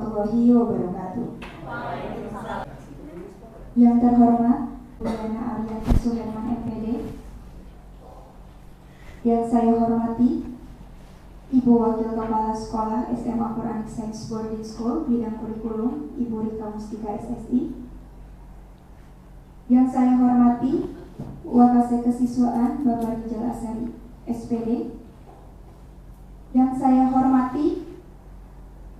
warahmatullahi wabarakatuh. Yang terhormat Diana Arianti Suherman MPD, yang saya hormati Ibu Wakil Kepala Sekolah SMA Quranic Science Boarding School bidang kurikulum Ibu Rika Mustika SSI, yang saya hormati Wakase Kesiswaan Bapak Rijal Asari SPD, yang saya hormati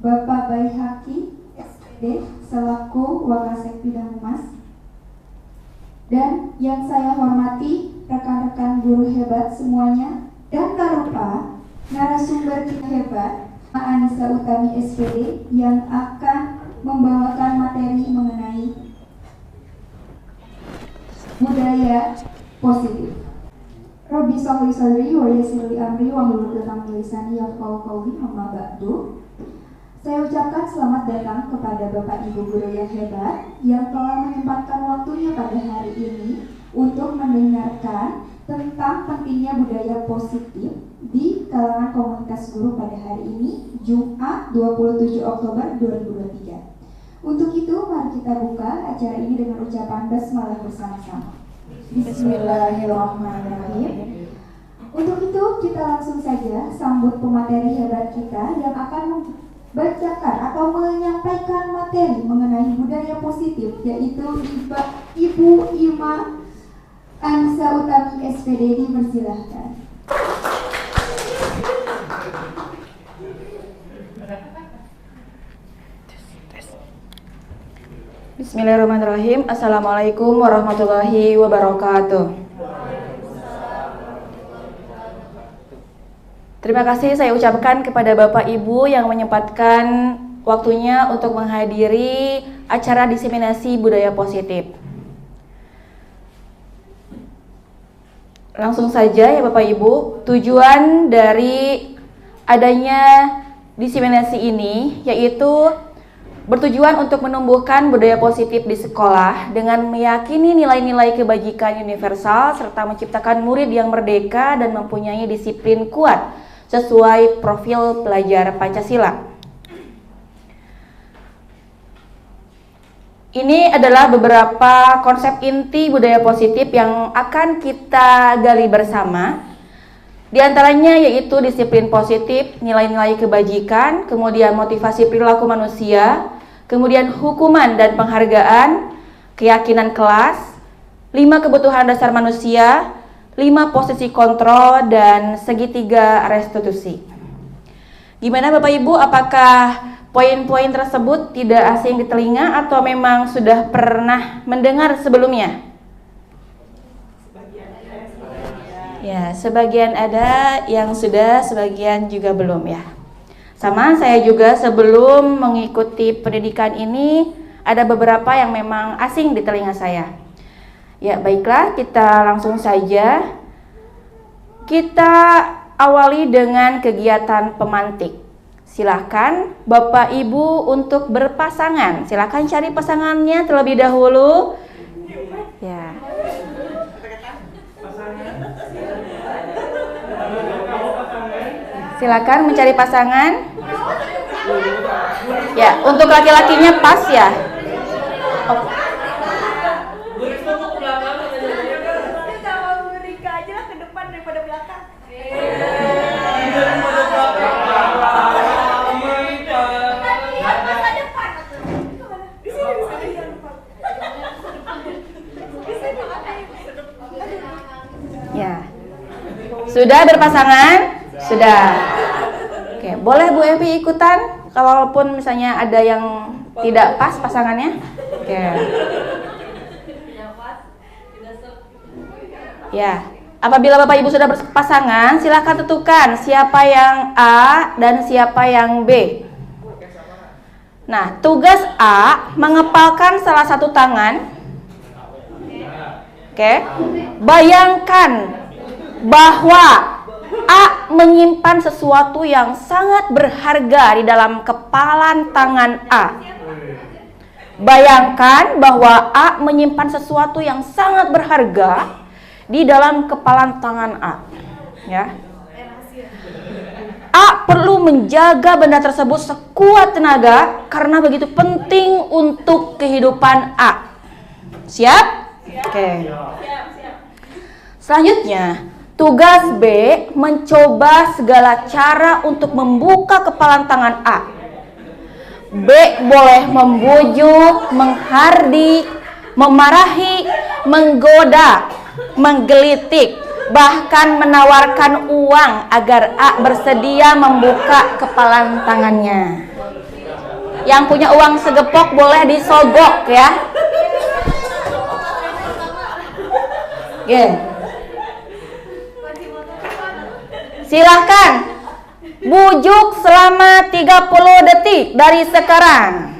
Bapak Baihaki SPD selaku Wakasek Bidang Humas, dan yang saya hormati rekan-rekan guru hebat semuanya, dan tak lupa narasumber kita hebat Anissa Utami SPD yang akan membawakan materi mengenai budaya positif. Robi Sohli Sodri wa Yasirli Amri wa Hulul Datang Lisani Yafqahu Qawli Amma Ba'du. Saya ucapkan selamat datang kepada Bapak Ibu guru yang hebat yang telah menyempatkan waktunya pada hari ini untuk mendengarkan tentang pentingnya budaya positif di kalangan komunitas guru pada hari ini, Jumat 27 Oktober 2023. Untuk itu, mari kita buka acara ini dengan ucapan basmalah bersama-sama. Bismillahirrahmanirrahim. Untuk itu, kita langsung saja sambut pemateri hebat kita yang akan membacakan atau menyampaikan materi mengenai budaya positif, yaitu Ibu Ima Anissa Utami SPD. Dipersilahkan. Bismillahirrahmanirrahim. Assalamualaikum warahmatullahi wabarakatuh. Terima kasih saya ucapkan kepada Bapak Ibu yang menyempatkan waktunya untuk menghadiri acara diseminasi budaya positif. Langsung saja ya Bapak Ibu, tujuan dari adanya diseminasi ini yaitu bertujuan untuk menumbuhkan budaya positif di sekolah dengan meyakini nilai-nilai kebajikan universal serta menciptakan murid yang merdeka dan mempunyai disiplin kuat sesuai profil pelajar Pancasila. Ini adalah beberapa konsep inti budaya positif yang akan kita gali bersama. Di antaranya yaitu disiplin positif, nilai-nilai kebajikan, kemudian motivasi perilaku manusia, kemudian hukuman dan penghargaan, keyakinan kelas, 5 kebutuhan dasar manusia, 5 posisi kontrol, dan segitiga restitusi. Gimana Bapak Ibu, apakah poin-poin tersebut tidak asing di telinga atau memang sudah pernah mendengar sebelumnya? Ya, sebagian ada yang sudah, sebagian juga belum ya. Sama saya juga sebelum mengikuti pendidikan ini ada beberapa yang memang asing di telinga saya. Ya, baiklah, kita langsung saja. Kita awali dengan kegiatan pemantik. Silahkan Bapak Ibu untuk berpasangan. Silahkan cari pasangannya terlebih dahulu. Ya. Silakan mencari pasangan. Ya, untuk laki-lakinya pas ya. Oh. Ya. Sudah berpasangan? Sudah. Oke, boleh Bu Evi ikutan kalaupun misalnya ada yang tidak pas pasangannya. Oke. Ya, apabila Bapak Ibu sudah berpasangan, silakan tentukan siapa yang A dan siapa yang B. Nah, tugas A mengepalkan salah satu tangan. Oke. Bayangkan bahwa A menyimpan sesuatu yang sangat berharga di dalam kepalan tangan A. Bayangkan bahwa A menyimpan sesuatu yang sangat berharga di dalam kepalan tangan A. Ya. A perlu menjaga benda tersebut sekuat tenaga karena begitu penting untuk kehidupan A. Siap? Oke. Selanjutnya, tugas B mencoba segala cara untuk membuka kepalan tangan A. B boleh membujuk, menghardik, memarahi, menggoda, menggelitik, bahkan menawarkan uang agar A bersedia membuka kepalan tangannya. Yang punya uang segepok boleh disogok ya. Oke. Silahkan bujuk selama 30 detik dari sekarang.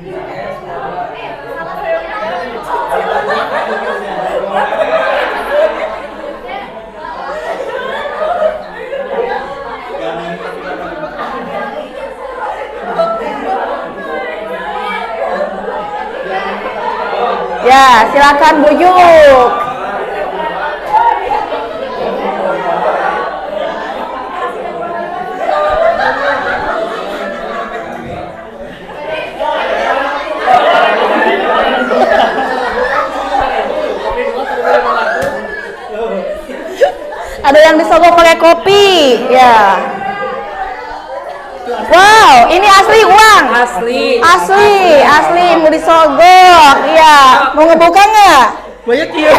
Ya, silakan bujuk. Ada yang disogok pakai kopi, ya. Wow, ini asli uang. Asli mau disogok. Iya, mau ngebuka nggak? Banyak ya.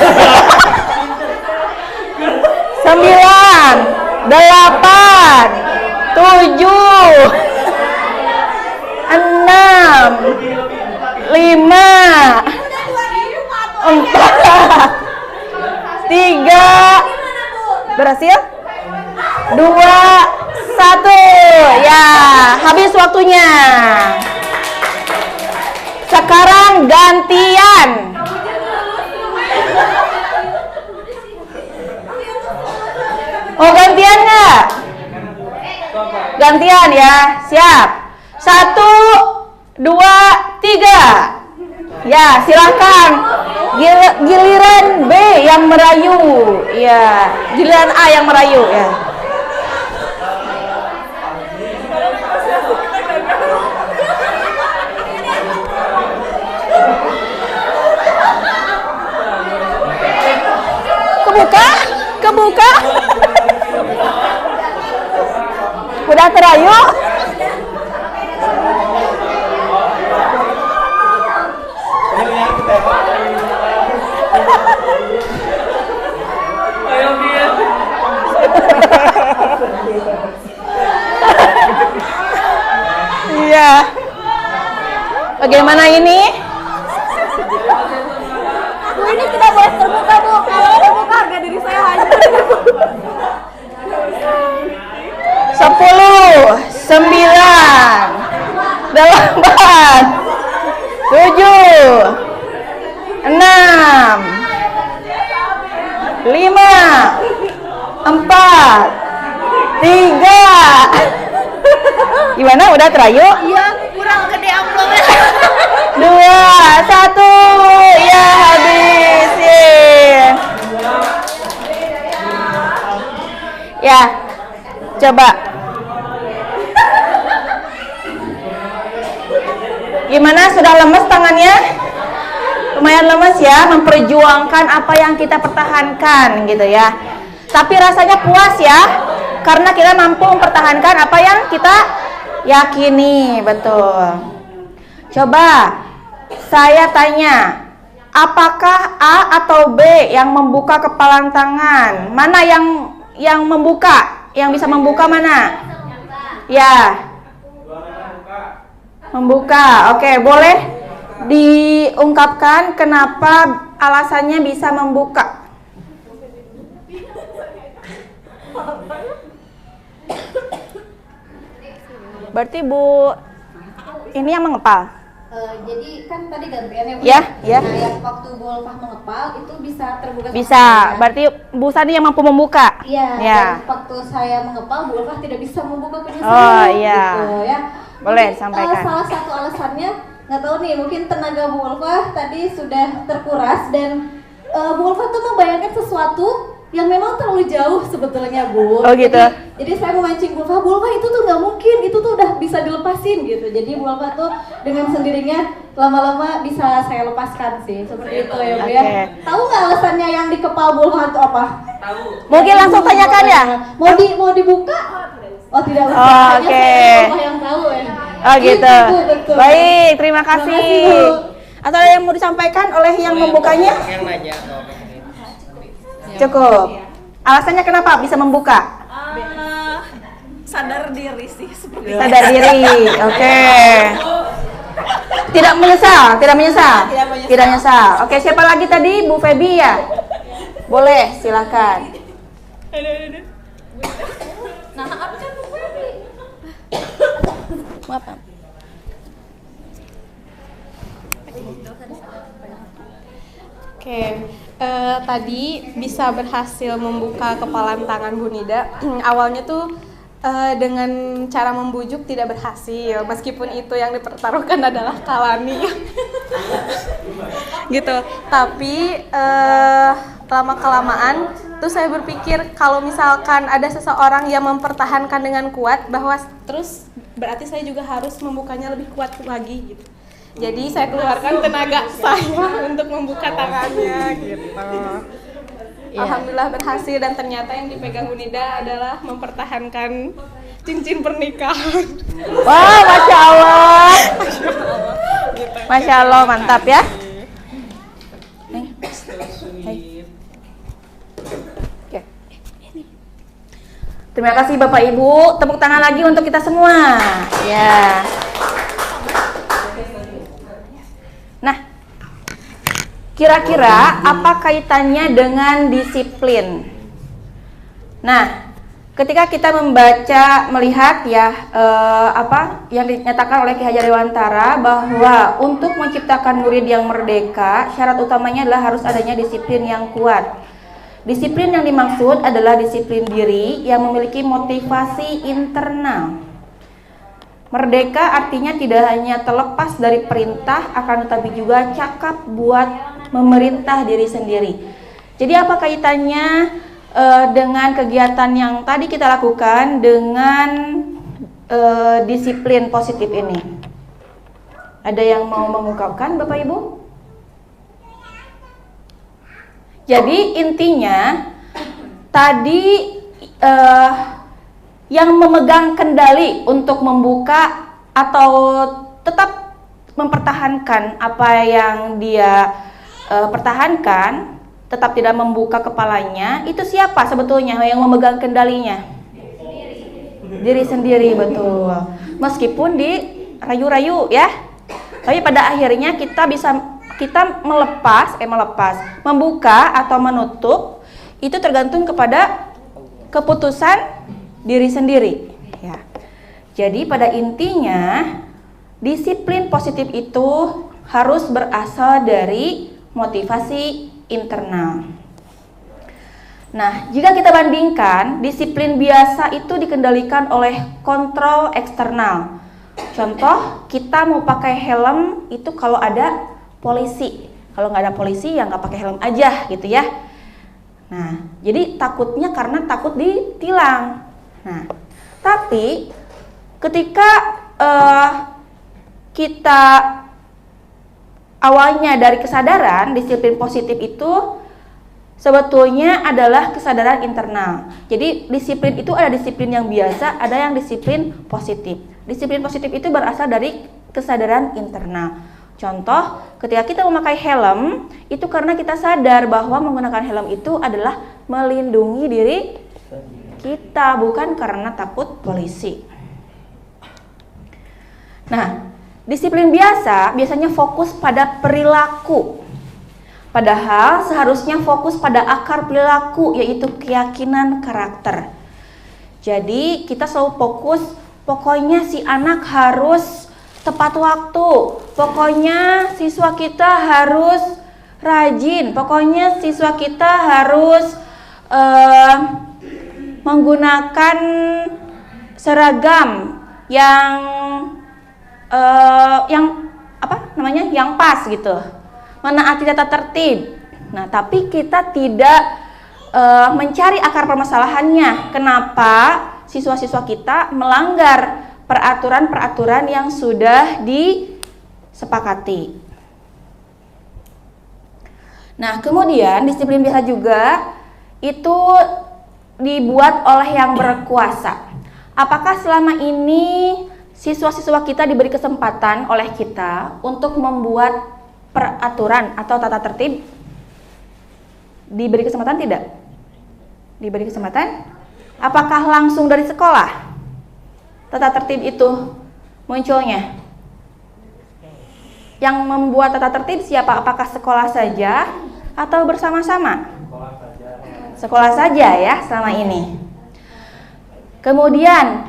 9, 8, 7, 6, 5, 4, 3, berhasil? 2, 1, ya, habis waktunya. Sekarang gantian. Oh, gantian nggak? Gantian ya, siap. 1, 2, 3. Ya, silakan. Giliran B yang merayu, ya. Giliran A yang merayu, ya. Kebuka. Udah terayu. Iya. Bagaimana ini? Bu, ini tidak boleh terbuka, Bu. Kalau terbuka harga diri saya hancur. 10, 9, 8, 7, 6, 5, 4, 3. Gimana? Udah terayu? Iya, kurang gede amplopnya. 2, 1. Ya, habisin. Ya, coba. Gimana? Sudah lemes tangannya? Lumayan lemes ya, memperjuangkan apa yang kita pertahankan gitu ya. Tapi rasanya puas ya, karena kita mampu mempertahankan apa yang kita yakini, betul. Coba saya tanya, apakah A atau B yang membuka kepalan tangan? Mana yang membuka? Yang bisa membuka mana? Ya. Membuka. Oke, boleh diungkapkan kenapa alasannya bisa membuka? Berarti Bu ini yang mengepal. Jadi kan tadi gantiannya, Bu. Ya, ya. Nah, yang waktu Bu Ulfah mengepal itu bisa terbuka. Bisa. Berarti Bu Sani yang mampu membuka. Iya. Ya. Dan waktu saya mengepal, Bu Ulfah tidak bisa membuka punya Oh, saya. iya. Gitu, ya. Boleh Mungkin, sampaikan. salah satu alasannya, nggak tahu nih, mungkin tenaga Bu Ulfah tadi sudah terkuras dan Bu Ulfah tuh membayangkan sesuatu yang memang terlalu jauh sebetulnya, Bu. Oh gitu. Jadi saya memancing Bulva itu tuh nggak mungkin, itu tuh udah bisa dilepasin gitu. Jadi Bulva tuh dengan sendirinya lama-lama bisa saya lepaskan sih, seperti itu ya Bu ya. Oke. Tahu nggak alasannya yang di kepala Bulva itu apa? Tahu. Mungkin langsung tanyakan ya. Mau dibuka? Oh tidak usah. Oh, Hanya oke. saya Bulva yang tahu ya. Oh gitu. Bu, betul. Baik, terima Terima kasih, kasih. Bu. Atau ada yang mau disampaikan oleh yang membukanya? Yang nanya. Oh, Cukup. Alasannya kenapa bisa membuka? Sadar diri sih seperti Sadar diri. Oke. Tidak menyesal, tidak menyesal. Tidak menyesal. Oke, siapa lagi tadi? Bu Feby ya? Boleh, silakan. Nah, apa kan Bu Feby? Maaf. Oke, tadi bisa berhasil membuka kepalan tangan Bu Nida. Awalnya tuh dengan cara membujuk tidak berhasil, meskipun itu yang dipertaruhkan adalah Kalani. Gitu. Tapi lama-kelamaan tuh saya berpikir kalau misalkan ada seseorang yang mempertahankan dengan kuat, bahwa terus berarti saya juga harus membukanya lebih kuat lagi gitu. Jadi saya keluarkan tenaga saya untuk membuka tangannya gitu. Alhamdulillah berhasil, dan ternyata yang dipegang Bu Nida adalah mempertahankan cincin pernikahan. Wah, Masya Allah. Masya Allah, mantap ya. Oke. Terima kasih Bapak Ibu. Tepuk tangan lagi untuk kita semua. Ya. Nah, kira-kira apa kaitannya dengan disiplin? Nah, ketika kita melihat ya apa yang dinyatakan oleh Ki Hajar Dewantara, bahwa untuk menciptakan murid yang merdeka, syarat utamanya adalah harus adanya disiplin yang kuat. Disiplin yang dimaksud adalah disiplin diri yang memiliki motivasi internal. Merdeka artinya tidak hanya terlepas dari perintah, akan tetapi juga cakap buat memerintah diri sendiri. Jadi apa kaitannya dengan kegiatan yang tadi kita lakukan dengan disiplin positif ini? Ada yang mau mengungkapkan, Bapak Ibu? Jadi intinya tadi yang memegang kendali untuk membuka atau tetap mempertahankan apa yang dia pertahankan, tetap tidak membuka kepalanya, itu siapa sebetulnya yang memegang kendalinya? Diri sendiri, betul. Meskipun dirayu-rayu ya, tapi pada akhirnya kita melepas, membuka atau menutup itu tergantung kepada keputusan diri sendiri ya. Jadi pada intinya disiplin positif itu harus berasal dari motivasi internal. Nah, jika kita bandingkan, disiplin biasa itu dikendalikan oleh kontrol eksternal. Contoh, kita mau pakai helm itu kalau ada polisi. Kalau nggak ada polisi ya nggak pakai helm aja gitu ya. Nah, jadi takutnya karena takut ditilang. Nah, tapi ketika kita awalnya dari kesadaran, disiplin positif itu sebetulnya adalah kesadaran internal. Jadi disiplin itu ada disiplin yang biasa, ada yang disiplin positif. Disiplin positif itu berasal dari kesadaran internal. Contoh, ketika kita memakai helm, itu karena kita sadar bahwa menggunakan helm itu adalah melindungi diri kita, bukan karena takut polisi. Nah, disiplin biasanya fokus pada perilaku. Padahal seharusnya fokus pada akar perilaku, yaitu keyakinan karakter. Jadi kita selalu fokus, pokoknya si anak harus tepat waktu, pokoknya siswa kita harus rajin, pokoknya siswa kita harus menggunakan seragam yang pas gitu, menaati tata tertib. Nah, tapi kita tidak mencari akar permasalahannya. Kenapa siswa-siswa kita melanggar peraturan-peraturan yang sudah disepakati. Nah, kemudian disiplin biasa juga itu dibuat oleh yang berkuasa. Apakah selama ini siswa-siswa kita diberi kesempatan oleh kita untuk membuat peraturan atau tata tertib? Diberi kesempatan tidak? Diberi kesempatan? Apakah langsung dari sekolah tata tertib itu munculnya? Yang membuat tata tertib siapa? Apakah sekolah saja atau bersama-sama? Sekolah saja ya selama ini. Kemudian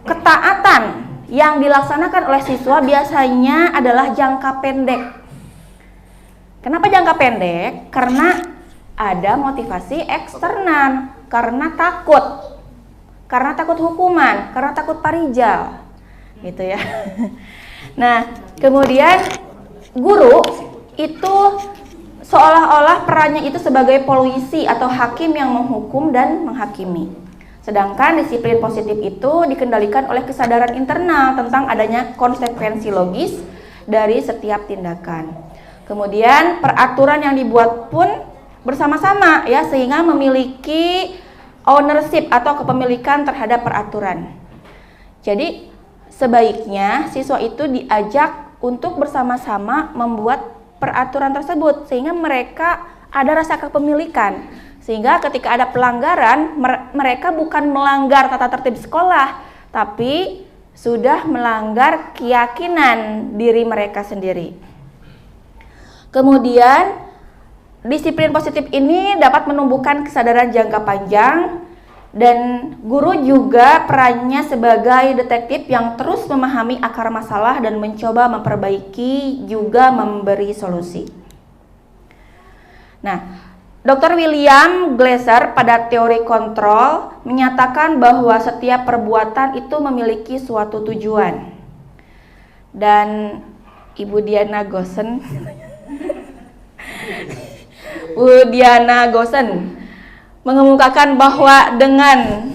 ketaatan yang dilaksanakan oleh siswa biasanya adalah jangka pendek. Kenapa jangka pendek? Karena ada motivasi eksternal, karena takut hukuman, karena takut parijal, gitu ya. Nah, kemudian guru itu seolah-olah perannya itu sebagai polisi atau hakim yang menghukum dan menghakimi. Sedangkan disiplin positif itu dikendalikan oleh kesadaran internal tentang adanya konsekuensi logis dari setiap tindakan. Kemudian peraturan yang dibuat pun bersama-sama ya, sehingga memiliki ownership atau kepemilikan terhadap peraturan. Jadi sebaiknya siswa itu diajak untuk bersama-sama membuat peraturan tersebut sehingga mereka ada rasa kepemilikan. Sehingga ketika ada pelanggaran, mereka bukan melanggar tata tertib sekolah, tapi sudah melanggar keyakinan diri mereka sendiri. Kemudian disiplin positif ini dapat menumbuhkan kesadaran jangka panjang, dan guru juga perannya sebagai detektif yang terus memahami akar masalah dan mencoba memperbaiki juga memberi solusi. Nah, Dr. William Glasser pada teori kontrol menyatakan bahwa setiap perbuatan itu memiliki suatu tujuan. Dan Ibu Diana Gosen mengemukakan bahwa dengan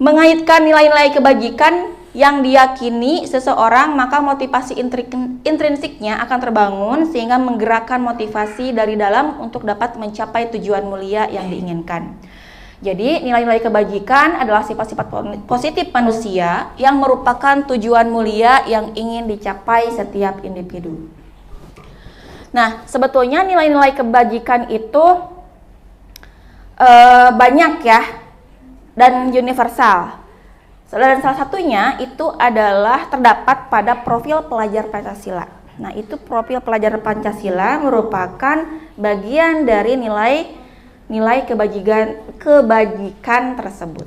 mengaitkan nilai-nilai kebajikan yang diyakini seseorang, maka motivasi intrinsiknya akan terbangun sehingga menggerakkan motivasi dari dalam untuk dapat mencapai tujuan mulia yang diinginkan. Jadi nilai-nilai kebajikan adalah sifat-sifat positif manusia yang merupakan tujuan mulia yang ingin dicapai setiap individu. Nah, sebetulnya nilai-nilai kebajikan itu banyak ya dan universal. Dan salah satunya itu adalah terdapat pada profil pelajar Pancasila. Nah, itu profil pelajar Pancasila merupakan bagian dari nilai kebajikan tersebut.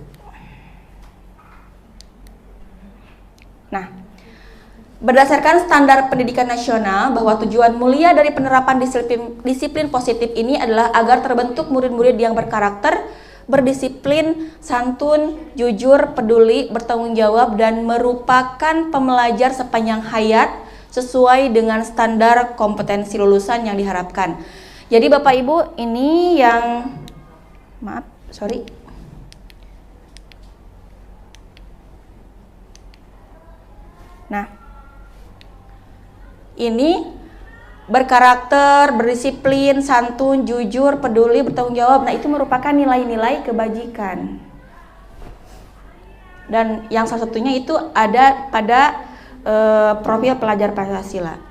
Nah, berdasarkan standar pendidikan nasional bahwa tujuan mulia dari penerapan disiplin positif ini adalah agar terbentuk murid-murid yang berkarakter, berdisiplin, santun, jujur, peduli, bertanggung jawab, dan merupakan pembelajar sepanjang hayat sesuai dengan standar kompetensi lulusan yang diharapkan. Jadi Bapak Ibu, ini yang Nah, ini berkarakter, berdisiplin, santun, jujur, peduli, bertanggung jawab. Nah, itu merupakan nilai-nilai kebajikan. Dan yang salah satunya itu ada pada profil pelajar Pancasila.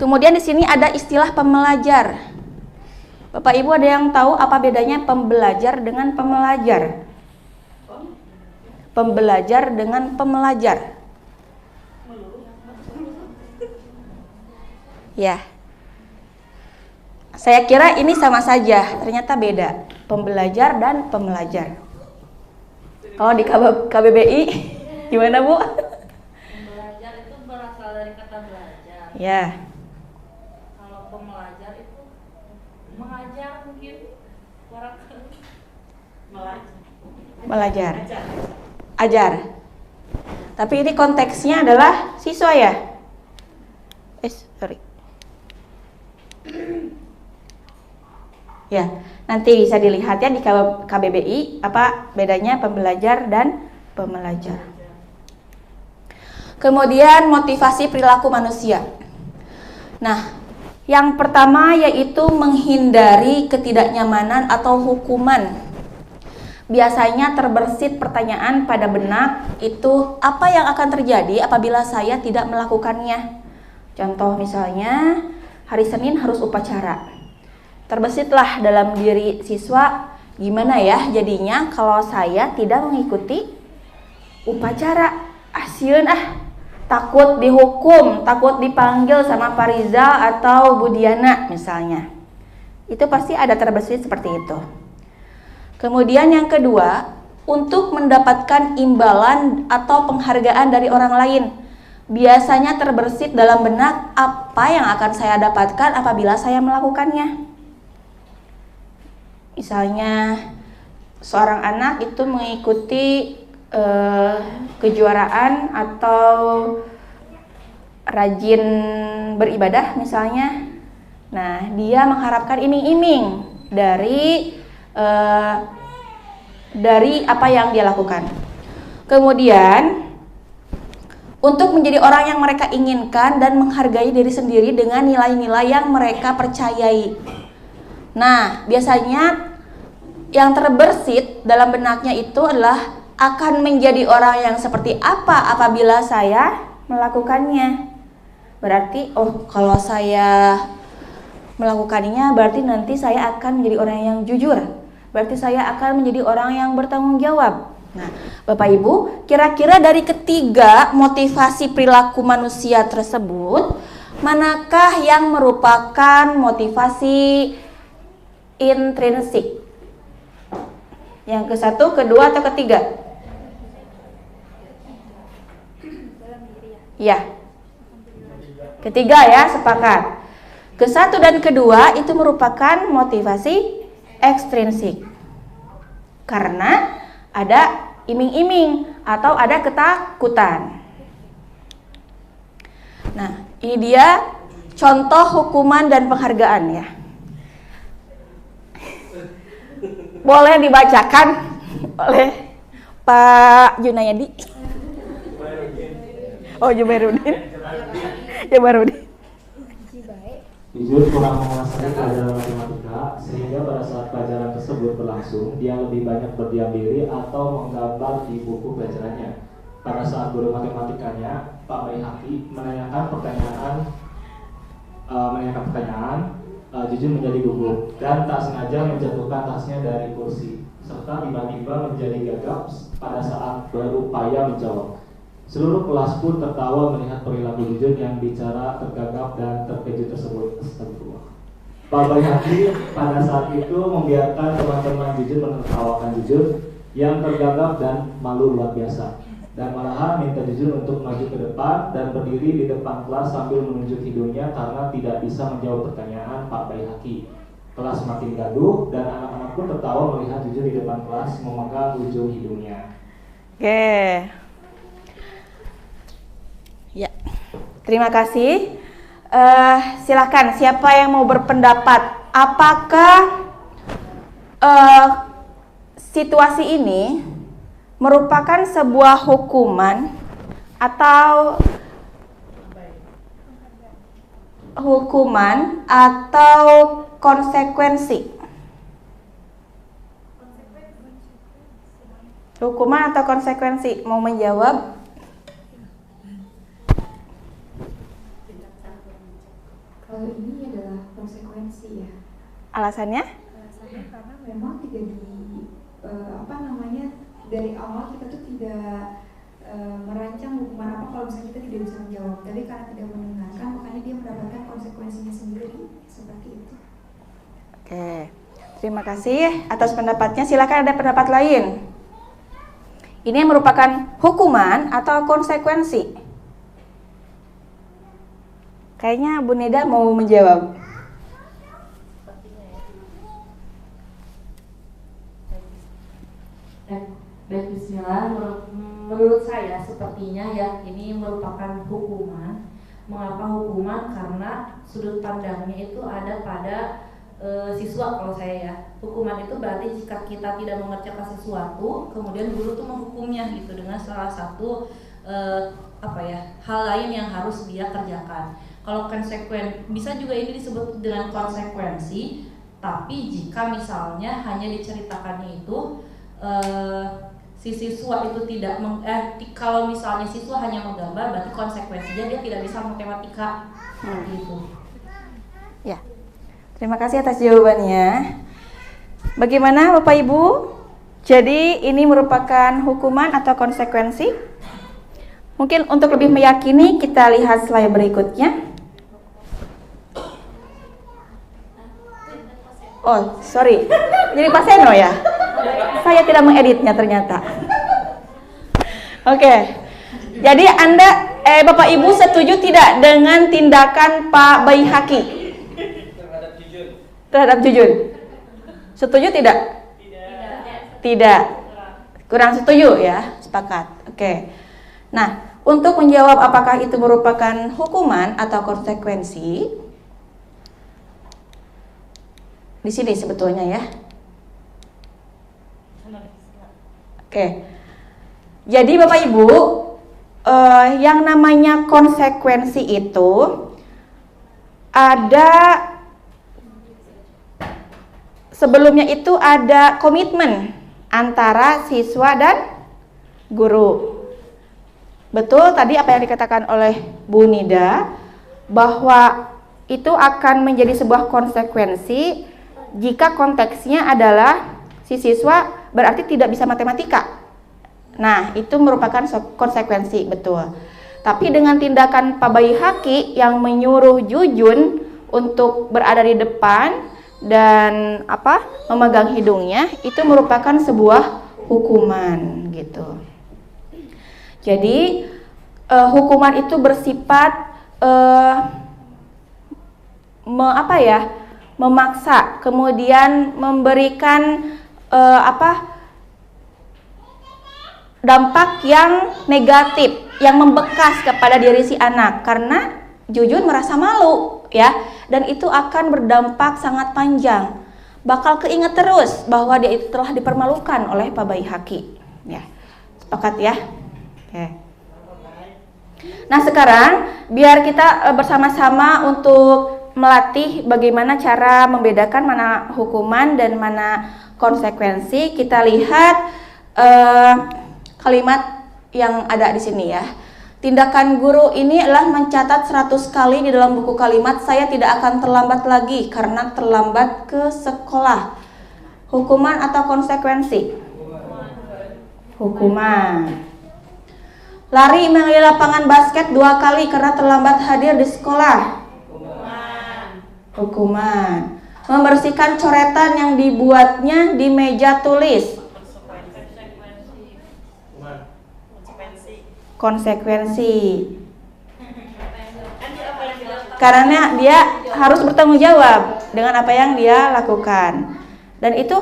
Kemudian di sini ada istilah pembelajar. Bapak Ibu ada yang tahu apa bedanya pembelajar dengan pembelajar? Pembelajar dengan pembelajar. Ya, saya kira ini sama saja, ternyata beda, pembelajar dan pembelajar. Kalau di KBBI, gimana Bu? Belajar itu berasal dari kata belajar. Ya. Kalau pembelajar itu mengajar mungkin, Belajar. Ajar. Tapi ini konteksnya adalah siswa ya? Sorry. Ya, nanti bisa dilihat ya di KBBI apa bedanya pembelajar dan pembelajar. Kemudian motivasi perilaku manusia. Nah, yang pertama yaitu menghindari ketidaknyamanan atau hukuman. Biasanya terbersit pertanyaan pada benak itu, apa yang akan terjadi apabila saya tidak melakukannya? Contoh misalnya, hari Senin harus upacara. Terbesitlah dalam diri siswa, gimana ya jadinya kalau saya tidak mengikuti upacara? Asieun takut dihukum, takut dipanggil sama Pak Rizal atau Bu Diana misalnya. Itu pasti ada terbesit seperti itu. Kemudian yang kedua, untuk mendapatkan imbalan atau penghargaan dari orang lain. Biasanya terbersit dalam benak, apa yang akan saya dapatkan apabila saya melakukannya. Misalnya seorang anak itu mengikuti kejuaraan atau rajin beribadah misalnya. Nah, dia mengharapkan iming-iming dari apa yang dia lakukan. Kemudian untuk menjadi orang yang mereka inginkan dan menghargai diri sendiri dengan nilai-nilai yang mereka percayai. Nah, biasanya yang terbersit dalam benaknya itu adalah akan menjadi orang yang seperti apa apabila saya melakukannya. Berarti, kalau saya melakukannya berarti nanti saya akan menjadi orang yang jujur. Berarti saya akan menjadi orang yang bertanggung jawab. Nah, Bapak Ibu, kira-kira dari ketiga motivasi perilaku manusia tersebut, manakah yang merupakan motivasi intrinsik? Yang ke satu, kedua, atau ketiga? Ya, ketiga ya, sepakat. Ke satu dan kedua itu merupakan motivasi ekstrinsik. Karena ada iming-iming atau ada ketakutan. Nah, ini dia contoh hukuman dan penghargaan ya. Boleh dibacakan oleh Pak Junayadi. Oh, Jubairudin. Jujur kurang menguasai pelajaran matematika, sehingga pada saat pelajaran tersebut berlangsung, dia lebih banyak berdiam diri atau menggambar di buku pelajarannya. Pada saat guru matematikanya, Pak Baihaqi, menanyakan pertanyaan, Jujur menjadi gugup dan tak sengaja menjatuhkan tasnya dari kursi, serta tiba-tiba menjadi gagap pada saat berupaya menjawab. Seluruh kelas pun tertawa melihat perilaku Jujur yang bicara tergagap dan terkejut tersebut. Astagfirullah. Pak Baihaqi pada saat itu membiarkan teman-teman Jujur menertawakan Jujur yang tergagap dan malu luar biasa, dan malahan minta Jujur untuk maju ke depan dan berdiri di depan kelas sambil menunjuk hidungnya karena tidak bisa menjawab pertanyaan Pak Baihaqi. Kelas makin gaduh dan anak-anak pun tertawa melihat Jujur di depan kelas memegang ujung hidungnya. Oke. Ya, terima kasih. Silakan siapa yang mau berpendapat, apakah situasi ini merupakan sebuah hukuman atau konsekuensi? Hukuman atau konsekuensi? Mau menjawab? Kalau ini adalah konsekuensi ya. Alasannya? Alasannya karena memang tidak dari awal kita tuh tidak merancang hukuman apa kalau misalnya kita tidak bisa menjawab. Tapi karena tidak mendengarkan, makanya dia mendapatkan konsekuensinya sendiri seperti itu. Oke, terima kasih atas pendapatnya. Silakan ada pendapat lain. Ini merupakan hukuman atau konsekuensi? Kayaknya Bu Nida mau menjawab. Baik, bismillah. Menurut saya sepertinya ya ini merupakan hukuman. Mengapa hukuman? Karena sudut pandangnya itu ada pada siswa kalau saya ya. Hukuman itu berarti jika kita tidak mengerjakan sesuatu, kemudian guru tuh menghukumnya gitu dengan salah satu hal lain yang harus dia kerjakan. Kalau bisa juga ini disebut dengan konsekuensi, tapi jika misalnya hanya diceritakannya itu si siswa itu tidak kalau misalnya siswa hanya menggambar, berarti konsekuensinya dia tidak bisa matematika gitu. Ya. Terima kasih atas jawabannya. Bagaimana Bapak Ibu? Jadi ini merupakan hukuman atau konsekuensi? Mungkin untuk lebih meyakini kita lihat slide berikutnya. Oh, sorry. Jadi Pak Seno ya? Saya tidak mengeditnya ternyata. Oke. Jadi Bapak Ibu setuju tidak dengan tindakan Pak Baihaqi? Terhadap Jujun? Setuju tidak? Tidak. Kurang setuju ya? Sepakat. Oke. Nah, untuk menjawab apakah itu merupakan hukuman atau konsekuensi, di sini sebetulnya ya. Oke. Jadi Bapak Ibu, yang namanya konsekuensi itu ada sebelumnya itu ada komitmen antara siswa dan guru. Betul tadi apa yang dikatakan oleh Bu Nida, bahwa itu akan menjadi sebuah konsekuensi jika konteksnya adalah si siswa berarti tidak bisa matematika. Nah, itu merupakan konsekuensi, betul. Tapi dengan tindakan Pak Baihaqi yang menyuruh Jujun untuk berada di depan dan memegang hidungnya, itu merupakan sebuah hukuman gitu. Jadi hukuman itu bersifat memaksa, kemudian memberikan dampak yang negatif, yang membekas kepada diri si anak, karena Jujun merasa malu ya, dan itu akan berdampak sangat panjang, bakal keinget terus bahwa dia itu telah dipermalukan oleh Pak Baihaqi ya. Sepakat ya? Oke. Nah sekarang biar kita bersama-sama untuk melatih bagaimana cara membedakan mana hukuman dan mana konsekuensi. Kita lihat kalimat yang ada di sini ya. Tindakan guru ini adalah mencatat 100 kali di dalam buku kalimat, saya tidak akan terlambat lagi karena terlambat ke sekolah. Hukuman atau konsekuensi? Hukuman. Lari mengelilingi lapangan basket 2 kali karena terlambat hadir di sekolah. Hukuman. Membersihkan coretan yang dibuatnya di meja tulis. Konsekuensi. Karena dia harus bertanggung jawab dengan apa yang dia lakukan. Dan itu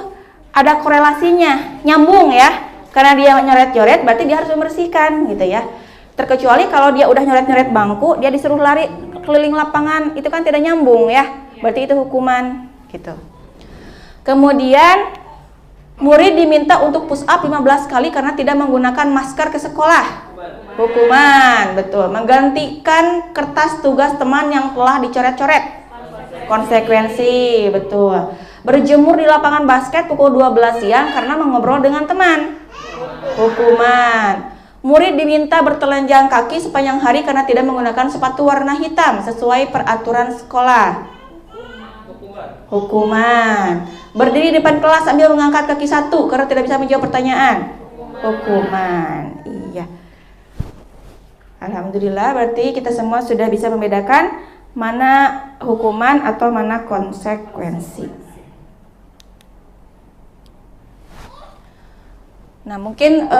ada korelasinya, nyambung ya. Karena dia nyoret-nyoret berarti dia harus membersihkan gitu ya. Terkecuali kalau dia udah nyoret-nyoret bangku, dia disuruh lari keliling lapangan, itu kan tidak nyambung ya. Berarti itu hukuman gitu. Kemudian murid diminta untuk push up 15 kali karena tidak menggunakan masker ke sekolah. Hukuman, betul. Menggantikan kertas tugas teman yang telah dicoret-coret. Konsekuensi, betul. Berjemur di lapangan basket pukul 12 siang karena mengobrol dengan teman. Hukuman. Murid diminta bertelanjang kaki sepanjang hari karena tidak menggunakan sepatu warna hitam sesuai peraturan sekolah. Hukuman. Berdiri di depan kelas sambil mengangkat kaki satu karena tidak bisa menjawab pertanyaan. Hukuman. Iya. Alhamdulillah, berarti kita semua sudah bisa membedakan mana hukuman atau mana konsekuensi. Nah, mungkin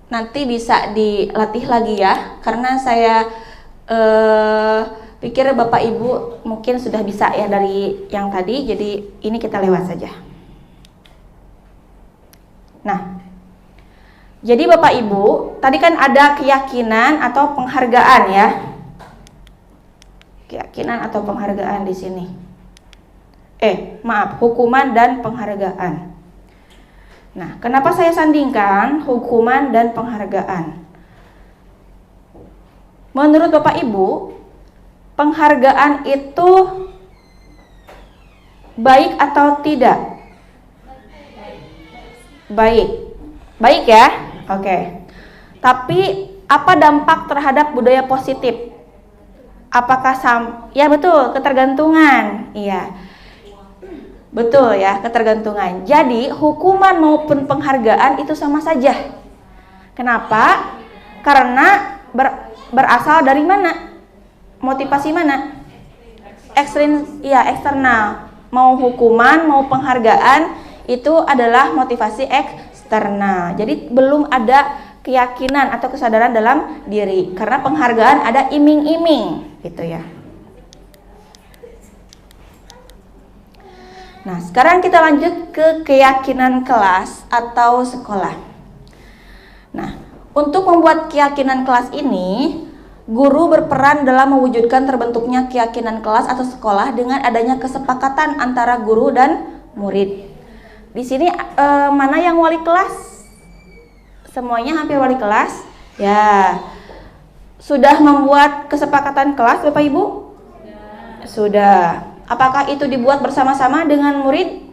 nanti bisa dilatih lagi ya, karena saya pikir Bapak Ibu mungkin sudah bisa ya dari yang tadi, jadi ini kita lewat saja. Nah, jadi Bapak Ibu, tadi kan ada keyakinan atau penghargaan ya. Keyakinan atau penghargaan di sini. hukuman dan penghargaan. Nah, kenapa saya sandingkan hukuman dan penghargaan? Menurut Bapak Ibu, penghargaan itu baik atau tidak? Baik. Baik ya? Oke. Tapi apa dampak terhadap budaya positif? Apakah ya betul, ketergantungan. Iya. Betul ya, ketergantungan. Jadi, hukuman maupun penghargaan itu sama saja. Kenapa? Karena berasal dari mana? Motivasi mana? Eksternal. Mau hukuman, mau penghargaan itu adalah motivasi eksternal. Jadi belum ada keyakinan atau kesadaran dalam diri. Karena penghargaan ada iming-iming, gitu ya. Nah, sekarang kita lanjut ke keyakinan kelas atau sekolah. Nah, untuk membuat keyakinan kelas ini, guru berperan dalam mewujudkan terbentuknya keyakinan kelas atau sekolah dengan adanya kesepakatan antara guru dan murid. Di sini mana yang wali kelas? Semuanya hampir wali kelas. Ya. Sudah membuat kesepakatan kelas Bapak Ibu? Sudah. Apakah itu dibuat bersama-sama dengan murid?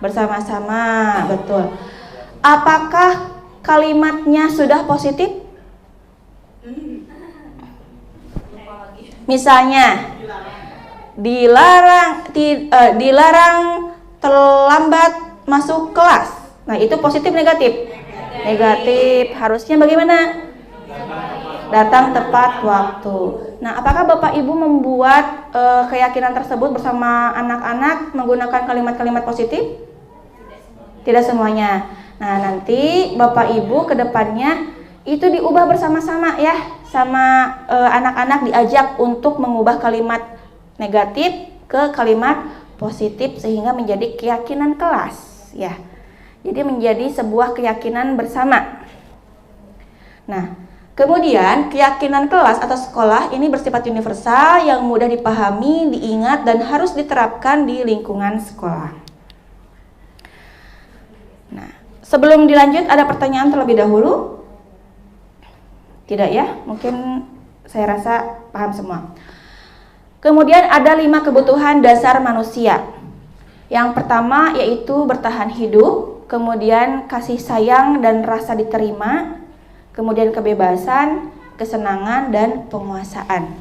Bersama-sama, betul. Apakah kalimatnya sudah positif? Misalnya, dilarang terlambat masuk kelas. Nah, itu positif negatif? Negatif. Harusnya bagaimana? Datang tepat waktu. Nah, apakah Bapak Ibu membuat keyakinan tersebut bersama anak-anak menggunakan kalimat-kalimat positif? Tidak semuanya. Nah, nanti Bapak Ibu ke depannya itu diubah bersama-sama ya, sama anak-anak diajak untuk mengubah kalimat negatif ke kalimat positif sehingga menjadi keyakinan kelas ya. Jadi menjadi sebuah keyakinan bersama. Nah, kemudian keyakinan kelas atau sekolah ini bersifat universal yang mudah dipahami, diingat dan harus diterapkan di lingkungan sekolah. Nah, sebelum dilanjut ada pertanyaan terlebih dahulu? Tidak ya? Mungkin saya rasa paham semua. Kemudian ada 5 kebutuhan dasar manusia. Yang pertama yaitu bertahan hidup, kemudian kasih sayang dan rasa diterima, kemudian kebebasan, kesenangan, dan penguasaan.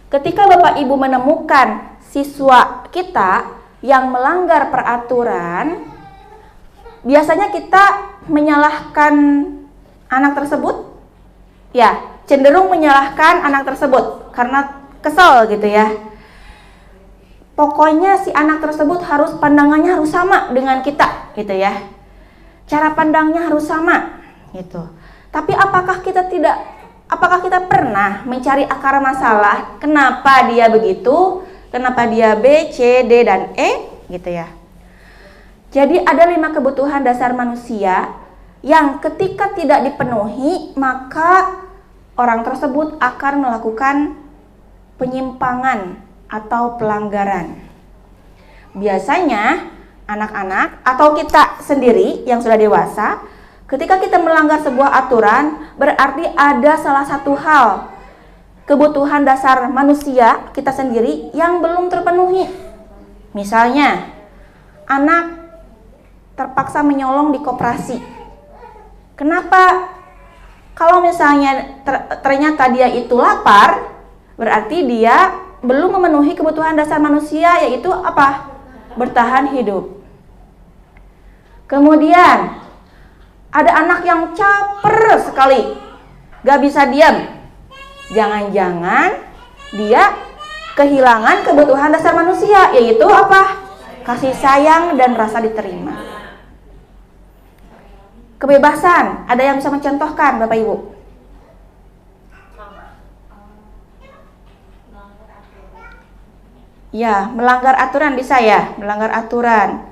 Ketika Bapak Ibu menemukan siswa kita yang melanggar peraturan, biasanya kita menyalahkan anak tersebut. Ya, cenderung menyalahkan anak tersebut karena kesel gitu ya. Pokoknya si anak tersebut pandangannya harus sama dengan kita gitu ya. Cara pandangnya harus sama gitu. Tapi apakah kita pernah mencari akar masalah kenapa dia begitu, kenapa dia B, C, D, dan E gitu ya. Jadi ada 5 kebutuhan dasar manusia yang ketika tidak dipenuhi maka orang tersebut akan melakukan penyimpangan atau pelanggaran. Biasanya anak-anak atau kita sendiri yang sudah dewasa, ketika kita melanggar sebuah aturan, berarti ada salah satu hal kebutuhan dasar manusia kita sendiri yang belum terpenuhi. Misalnya, anak terpaksa menyolong di koperasi. Kenapa? Kalau misalnya ternyata dia itu lapar, berarti dia belum memenuhi kebutuhan dasar manusia, yaitu apa? Bertahan hidup. Kemudian ada anak yang caper sekali, gak bisa diam. Jangan-jangan dia kehilangan kebutuhan dasar manusia, yaitu apa? Kasih sayang dan rasa diterima. Kebebasan, ada yang bisa mencontohkan Bapak Ibu? Ya, melanggar aturan bisa ya, melanggar aturan.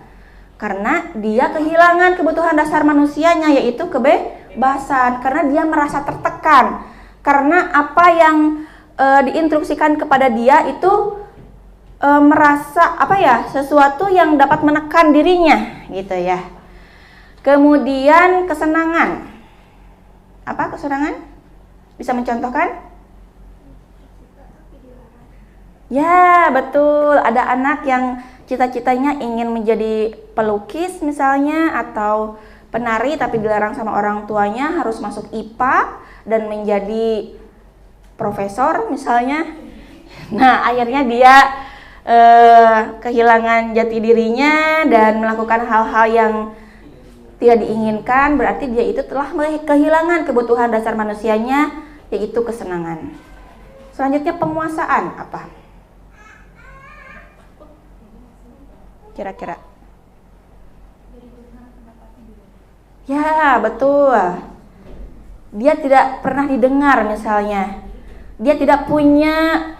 Karena dia kehilangan kebutuhan dasar manusianya, yaitu kebebasan. Karena dia merasa tertekan. Karena apa yang diinstruksikan kepada dia itu merasa sesuatu yang dapat menekan dirinya gitu ya. Kemudian kesenangan. Apa kesenangan? Bisa mencontohkan? Ya, betul. Ada anak yang cita-citanya ingin menjadi pelukis misalnya atau penari tapi dilarang sama orang tuanya harus masuk IPA dan menjadi profesor misalnya. Nah, akhirnya dia kehilangan jati dirinya dan melakukan hal-hal yang tidak diinginkan, berarti dia itu telah kehilangan kebutuhan dasar manusianya, yaitu kesenangan. Selanjutnya penguasaan apa? Kira-kira? Ya, betul. Dia tidak pernah didengar misalnya. Dia tidak punya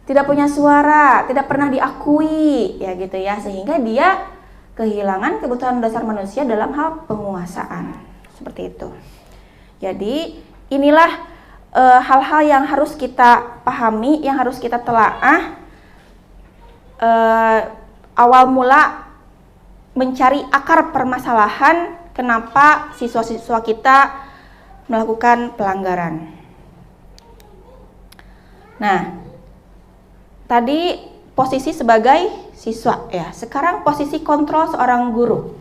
tidak punya suara, tidak pernah diakui, ya gitu ya, sehingga dia kehilangan kebutuhan dasar manusia dalam hal penguasaan, seperti itu. Jadi inilah hal-hal yang harus kita pahami, yang harus kita telaah awal mula mencari akar permasalahan kenapa siswa-siswa kita melakukan pelanggaran. Nah, tadi posisi sebagai siswa ya. Sekarang posisi kontrol seorang guru.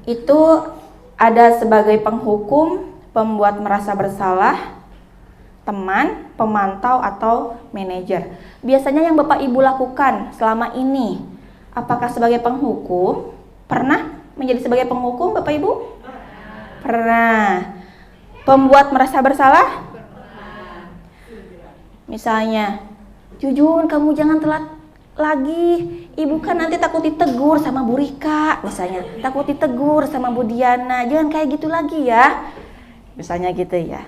Itu ada sebagai penghukum, pembuat merasa bersalah, teman, pemantau atau manajer. Biasanya yang Bapak Ibu lakukan selama ini, apakah sebagai penghukum? Pernah menjadi sebagai penghukum Bapak Ibu? Pernah. Pembuat merasa bersalah? Misalnya, Jujun kamu jangan telat lagi, ibu kan nanti takut ditegur sama Bu Rika misalnya, takut ditegur sama Bu Diana, jangan kayak gitu lagi ya, misalnya gitu ya.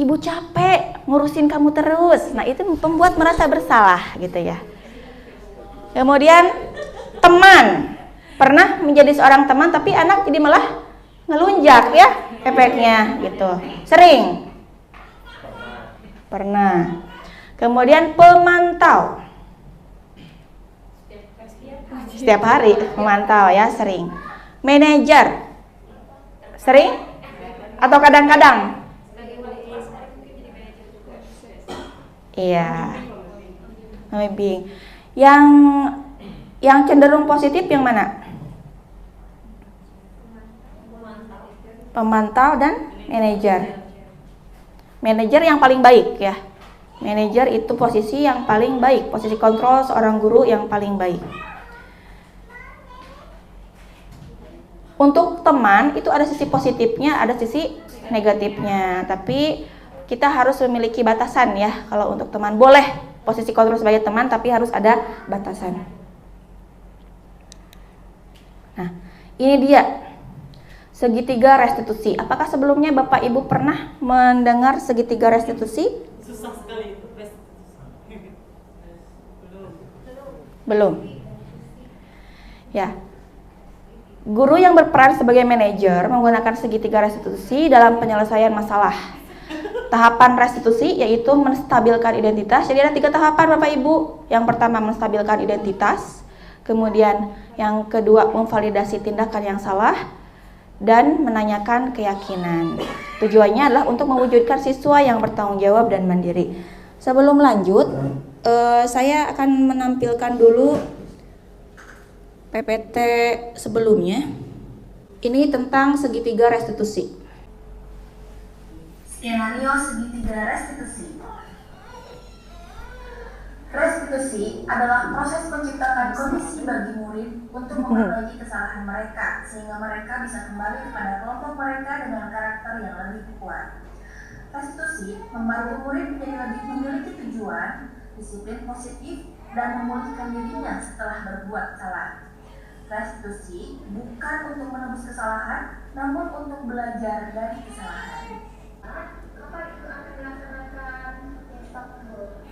Ibu capek ngurusin kamu terus. Nah, itu pembuat merasa bersalah gitu ya. Kemudian teman, pernah menjadi seorang teman tapi anak jadi malah ngelunjak ya efeknya gitu. Sering? Pernah. Kemudian pemantau. Setiap hari memantau ya, sering. Manajer. Sering? Atau kadang-kadang? Iya. Maybe. Yang cenderung positif yang mana? Pemantau dan manajer. Manajer yang paling baik ya. Manajer itu posisi yang paling baik, posisi kontrol seorang guru yang paling baik. Untuk teman itu ada sisi positifnya, ada sisi negatifnya. Tapi kita harus memiliki batasan ya. Kalau untuk teman boleh posisi kontrol sebagai teman, tapi harus ada batasan. Nah, ini dia segitiga restitusi. Apakah sebelumnya Bapak Ibu pernah mendengar segitiga restitusi? Susah sekali itu Belum. Ya. Guru yang berperan sebagai manajer menggunakan segitiga restitusi dalam penyelesaian masalah. Tahapan restitusi yaitu menstabilkan identitas. Jadi ada 3 tahapan Bapak Ibu. Yang pertama menstabilkan identitas, kemudian yang kedua memvalidasi tindakan yang salah, dan menanyakan keyakinan. Tujuannya adalah untuk mewujudkan siswa yang bertanggung jawab dan mandiri. Sebelum lanjut, saya akan menampilkan dulu PPT sebelumnya. Ini tentang segitiga restitusi. Skenario segitiga restitusi. Restitusi adalah proses menciptakan kondisi bagi murid untuk memperbaiki kesalahan mereka, sehingga mereka bisa kembali kepada kelompok mereka dengan karakter yang lebih kuat. Restitusi membantu murid menjadi lebih memiliki tujuan, disiplin positif, dan memulihkan dirinya setelah berbuat salah. Restitusi bukan untuk menebus kesalahan, namun untuk belajar dari kesalahan. Apa itu akan dilaksanakan besok, Bu?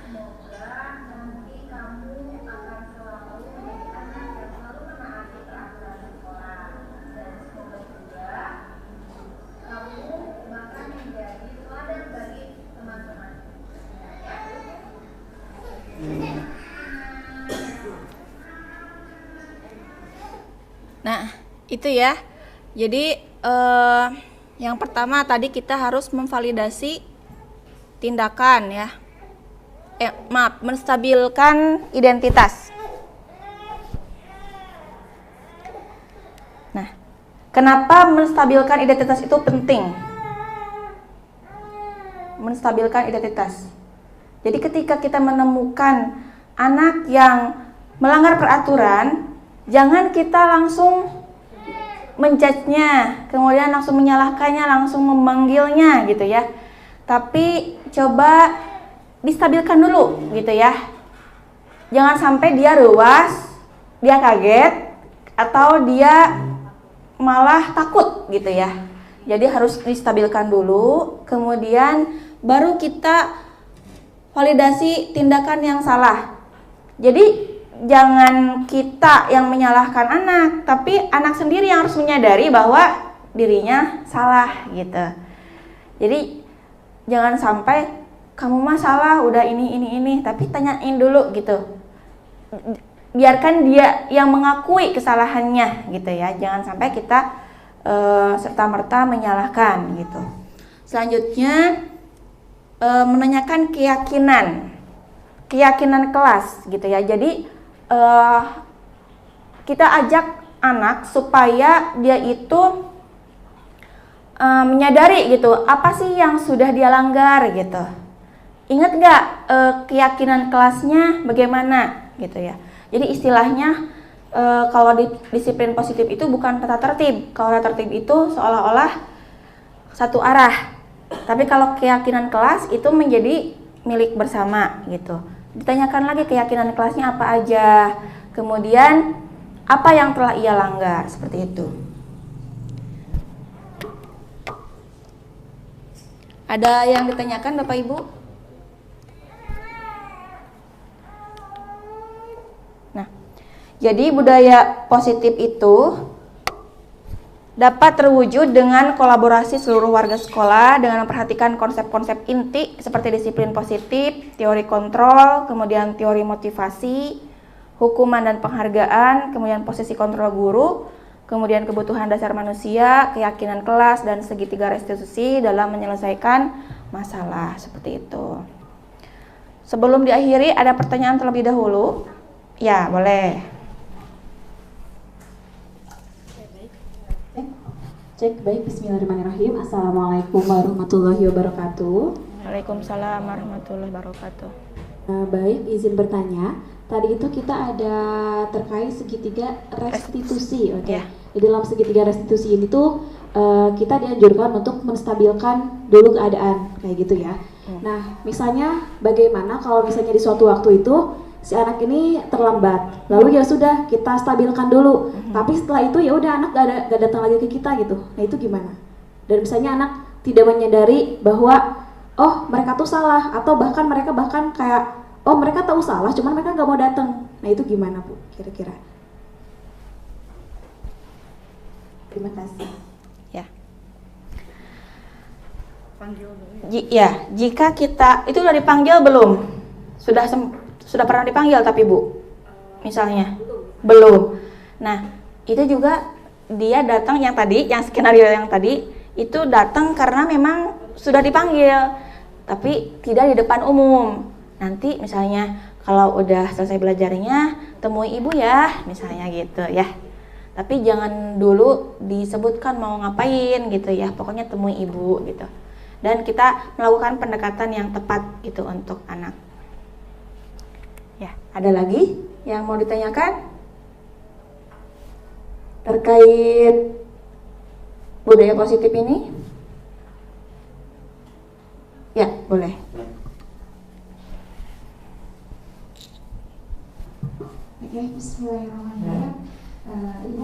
Semoga nanti kamu akan selalu menjadi anak yang selalu menaati peraturan sekolah, dan semoga juga kamu Itu ya. Jadi yang pertama tadi kita harus memvalidasi tindakan ya. Menstabilkan identitas. Nah, kenapa menstabilkan identitas itu penting? Menstabilkan identitas. Jadi ketika kita menemukan anak yang melanggar peraturan, jangan kita langsung menjudge-nya, kemudian langsung menyalahkannya, langsung memanggilnya gitu ya. Tapi coba distabilkan dulu gitu ya. Jangan sampai dia ruas, dia kaget, atau dia malah takut gitu ya. Jadi harus distabilkan dulu, kemudian baru kita validasi tindakan yang salah. Jadi jangan kita yang menyalahkan anak, tapi anak sendiri yang harus menyadari bahwa dirinya salah gitu. Jadi jangan sampai kamu mah salah, udah ini, tapi tanyain dulu gitu. Biarkan dia yang mengakui kesalahannya gitu ya. Jangan sampai kita serta-merta menyalahkan gitu. Selanjutnya menanyakan keyakinan kelas gitu ya. Jadi kita ajak anak supaya dia itu menyadari gitu, apa sih yang sudah dia langgar gitu. Ingat nggak keyakinan kelasnya bagaimana gitu ya. Jadi istilahnya kalau di disiplin positif itu bukan tata tertib. Kalau tata tertib itu seolah-olah satu arah. Tapi kalau keyakinan kelas itu menjadi milik bersama gitu. Ditanyakan lagi keyakinan kelasnya apa aja. Kemudian apa yang telah ia langgar, seperti itu. Ada yang ditanyakan Bapak Ibu? Nah, jadi budaya positif itu dapat terwujud dengan kolaborasi seluruh warga sekolah dengan memperhatikan konsep-konsep inti seperti disiplin positif, teori kontrol, kemudian teori motivasi, hukuman dan penghargaan, kemudian posisi kontrol guru, kemudian kebutuhan dasar manusia, keyakinan kelas, dan segitiga restitusi dalam menyelesaikan masalah, seperti itu. Sebelum diakhiri, ada pertanyaan terlebih dahulu? Ya, boleh. Cek, baik, bismillahirrahmanirrahim. Assalamualaikum warahmatullahi wabarakatuh. Waalaikumsalam warahmatullahi wabarakatuh. Baik, izin bertanya. Tadi itu kita ada terkait segitiga restitusi, oke? Yeah. Di dalam segitiga restitusi ini tuh kita dianjurkan untuk menstabilkan dulu keadaan, kayak gitu ya. Nah, misalnya bagaimana kalau misalnya di suatu waktu itu si anak ini terlambat, lalu ya sudah kita stabilkan dulu. Tapi setelah itu ya udah anak gak datang lagi ke kita gitu. Nah itu gimana? Dan misalnya anak tidak menyadari bahwa oh mereka tuh salah, atau bahkan mereka kayak oh mereka tahu salah, cuman mereka nggak mau datang. Nah itu gimana Bu? Kira-kira? Terima kasih. Ya. Ya, jika kita itu udah dipanggil belum? Sudah pernah dipanggil tapi Bu, misalnya belum. Nah itu juga dia datang yang skenario yang tadi itu datang karena memang sudah dipanggil, tapi tidak di depan umum. Nanti misalnya kalau udah selesai belajarnya temui ibu ya, misalnya gitu ya. Tapi jangan dulu disebutkan mau ngapain gitu ya, pokoknya temui ibu gitu. Dan kita melakukan pendekatan yang tepat gitu untuk anak. Ya, ada lagi yang mau ditanyakan terkait budaya positif ini? Ya, boleh. Oke, bismillahirrahmanirrahim. Ibu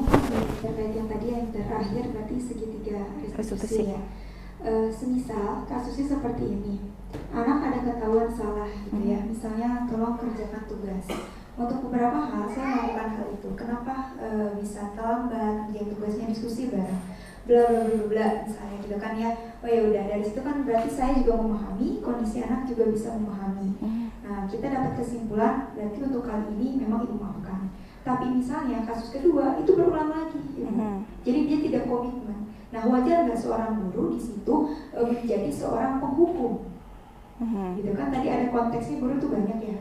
terkait yang tadi yang terakhir berarti segitiga restitusi ya. Semisal kasusnya seperti ini, anak ada ketahuan salah gitu ya, misalnya tolong kerjakan tugas. Untuk beberapa hal saya melakukan hal itu. Kenapa bisa terlambat kerjain tugasnya, diskusi bareng, bla bla bla bla misalnya gitu kan ya. Oh ya udah, dari situ kan berarti saya juga memahami, kondisi anak juga bisa memahami. Nah kita dapat kesimpulan berarti untuk kali ini memang ibu maafkan. Tapi misalnya kasus kedua itu berulang lagi, gitu. Jadi dia tidak komitmen. Nah, wajar nggak seorang guru di situ menjadi seorang penghukum? Gitu kan? Tadi ada konteksnya guru itu banyak ya.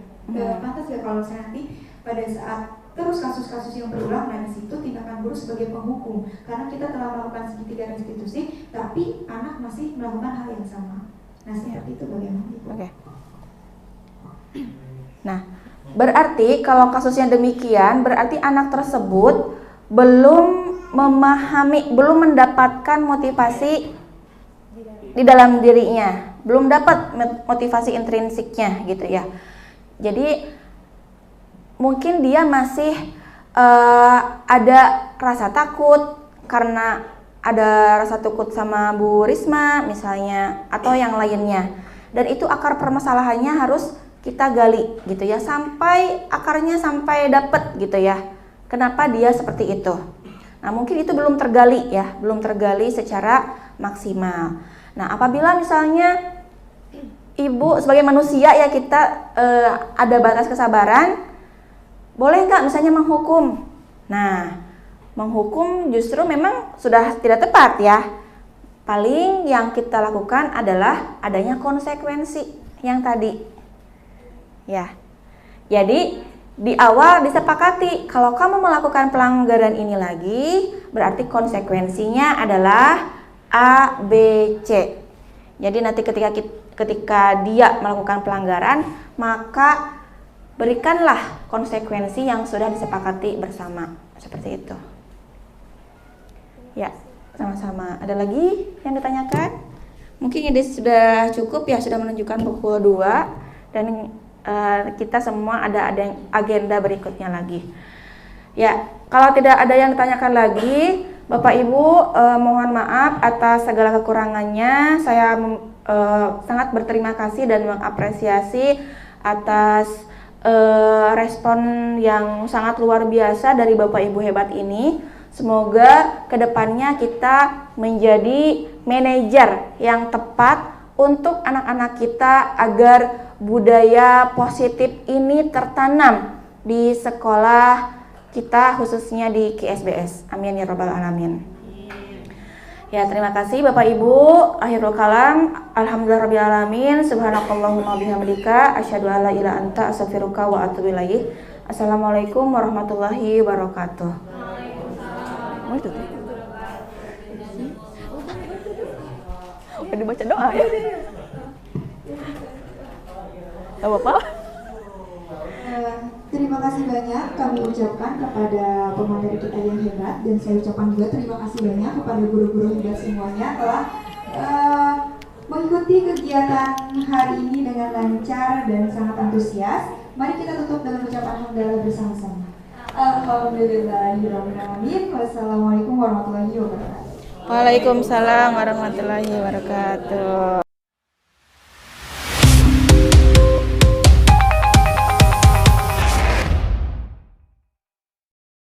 Pantas nggak kalau misalnya nanti pada saat terus kasus-kasus yang berulang, nah di situ tindakan guru sebagai penghukum, karena kita telah melakukan segitiga restitusi, tapi anak masih melakukan hal yang sama. Nah, seperti itu bagaimana? Oke. Nah, berarti kalau kasusnya demikian, berarti anak tersebut belum memahami, belum mendapatkan motivasi di dalam dirinya, belum dapat motivasi intrinsiknya gitu ya. Jadi mungkin dia masih ada rasa takut karena ada rasa takut sama Bu Risma misalnya atau yang lainnya. Dan itu akar permasalahannya harus kita gali gitu ya, sampai akarnya sampai dapet gitu ya. Kenapa dia seperti itu? Nah, mungkin itu belum tergali ya, belum tergali secara maksimal. Nah, apabila misalnya ibu sebagai manusia ya, kita ada batas kesabaran, boleh nggak misalnya menghukum? Nah, menghukum justru memang sudah tidak tepat ya. Paling yang kita lakukan adalah adanya konsekuensi yang tadi. Ya, jadi di awal disepakati kalau kamu melakukan pelanggaran ini lagi, berarti konsekuensinya adalah A, B, C. Jadi nanti ketika dia melakukan pelanggaran, maka berikanlah konsekuensi yang sudah disepakati bersama. Seperti itu. Ya, sama-sama. Ada lagi yang ditanyakan? Mungkin ini sudah cukup ya, sudah menunjukkan pukul 2 dan kita semua ada agenda berikutnya lagi. Ya, kalau tidak ada yang ditanyakan lagi, Bapak Ibu mohon maaf atas segala kekurangannya. Saya sangat berterima kasih dan mengapresiasi atas respon yang sangat luar biasa dari Bapak Ibu hebat ini. Semoga kedepannya kita menjadi manajer yang tepat untuk anak-anak kita agar budaya positif ini tertanam di sekolah kita, khususnya di KSBS. Amin ya rabbal alamin. Ya, terima kasih Bapak Ibu. Akhirul kalam, alhamdulillahirabbil alamin. Subhanakallahumma bihamdika asyhadu an la ilaha anta astaghfiruka wa atubu ilaik. Assalamualaikum warahmatullahi wabarakatuh. Udah dibaca doa ya. Gak apa-apa. Terima kasih banyak kami ucapkan kepada pemateri kita yang hebat, dan saya ucapkan juga terima kasih banyak kepada guru-guru hebat semuanya telah mengikuti kegiatan hari ini dengan lancar dan sangat antusias. Mari kita tutup dengan ucapan hamdalah bersama-sama. Alhamdulillahirabbil alamin. Wassalamualaikum warahmatullahi wabarakatuh. Waalaikumsalam warahmatullahi wabarakatuh.